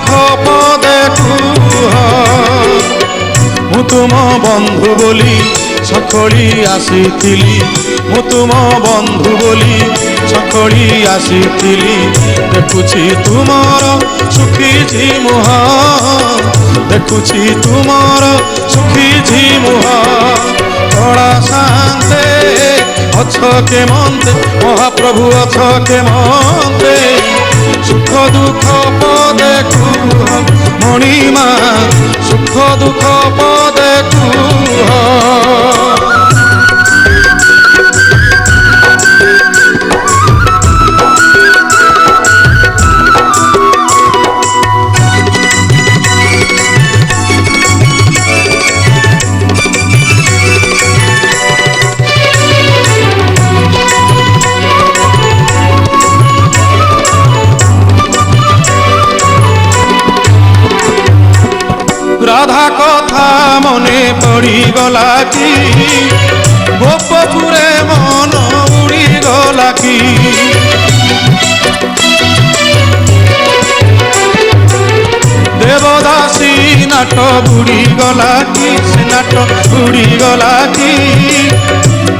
দুঃখ পদে কুহ ମୁଁ ତୁମ ବନ୍ଧୁ ବୋଲି ସଖଳି ଆସିଥିଲି ମୁଁ ତୁମ ବନ୍ଧୁ ବୋଲି ସଖଳି ଆସିଥିଲି ଦେଖୁଛି ତୁମର ଶୁଖିଛି ମୁହଁ ଦେଖୁଛି ତୁମର ଶୁଖିଛି ମୁହଁ କଳା ଶାନ୍ତେ ଅଛ କେମନ୍ତେ ମହାପ୍ରଭୁ ଅଛ କେମନ୍ତେ ସୁଖ ଦୁଃଖ ପଦେ କୁହ ମଣିମା ସୁଖ ଦୁଃଖ ପଦେ କୁହ রাধা কথা মনে পড়িগলা কি গোপপুরে মন উড়িগলা কি দেবদাসী নাট বুড়িগলা কি সে নাট বুড়িগলা কি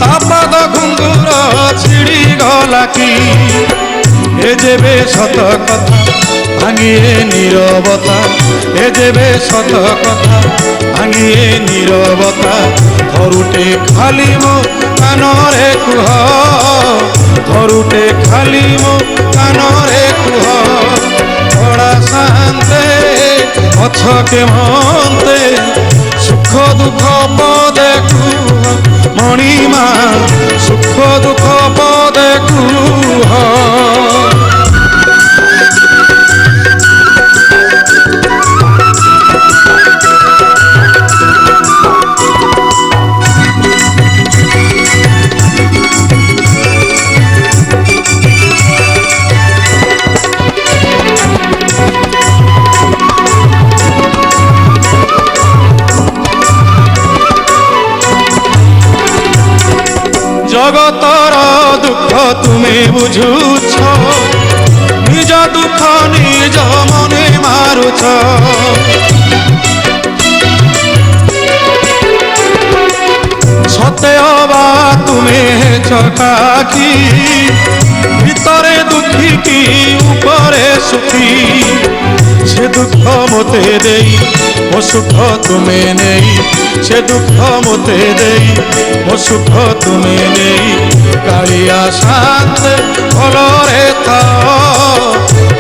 তা পাদ ঘুঙ্গুর ছিড়িগলা কি এ যেবে সত কথা ভাঙিয়ে নীরবতা এ যেবে সত কথা ভাঙিয়ে নীরবতা ধরুটে খালি মো কানরে কুহ ধরুটে খালি মো কানরে কুহ কড়া শান্তে অছ কেমন্তে সুখ দুঃখ পদে কুহ মণিমা সুখ দুঃখ পদে কুহ জগতর দুঃখ তুমি বুঝুছ নিজ দুঃখ নিজ মনে মারুছ সতে অবা তুমি চকাকি ভিতরে দুঃখী কি উপরে সুখী সে দুঃখ মতে দেই ମୋ ସୁଖ ତୁମେ ନେଇ ସେ ଦୁଃଖ ମୋତେ ଦେଇ ମୋ ସୁଖ ତୁମେ ନେଇ କାଳିଆ ଶାନ୍ତେ ଭଲରେ ଥାଅ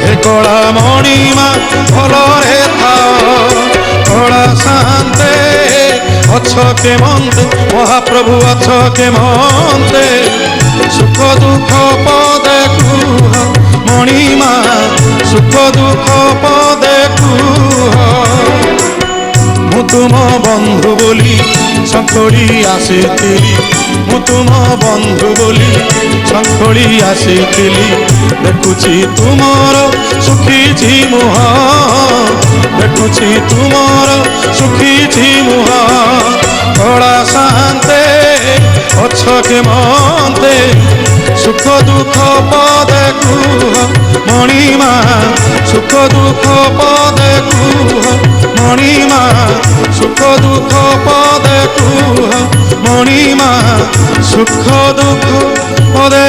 ହେ କଳା ମଣିମା ଭଲରେ ଥାଅ କଳା ଶାନ୍ତେ ଅଛ କେମନ୍ତେ ମହାପ୍ରଭୁ ଅଛ କେମନ୍ତେ ସୁଖ ଦୁଃଖ ପଦେ କୁହ ମଣିମା ସୁଖ ଦୁଃଖ ପଦେ କୁହ ମୁଁ ତୁମ ବନ୍ଧୁ ବୋଲି ସଖଳି ଆସିଥିଲି ମୁଁ ତୁମ ବନ୍ଧୁ ବୋଲି ସଖଳି ଆସିଥିଲି ଦେଖୁଛି ତୁମର ଶୁଖିଛି ମୁହଁ ଦେଖୁଛି ତୁମର ଶୁଖିଛି ମୁହଁ କଳା ଶାନ୍ତେ ଅଛ କେମନ୍ତେ ସୁଖ ଦୁଃଖ ପଦେ କୁହ ମଣିମା ସୁଖ ଦୁଃଖ ପଦେ କୁହ মণিমা সুখ দুঃখ পদে কুহ মণিমা সুখ দুঃখ পদে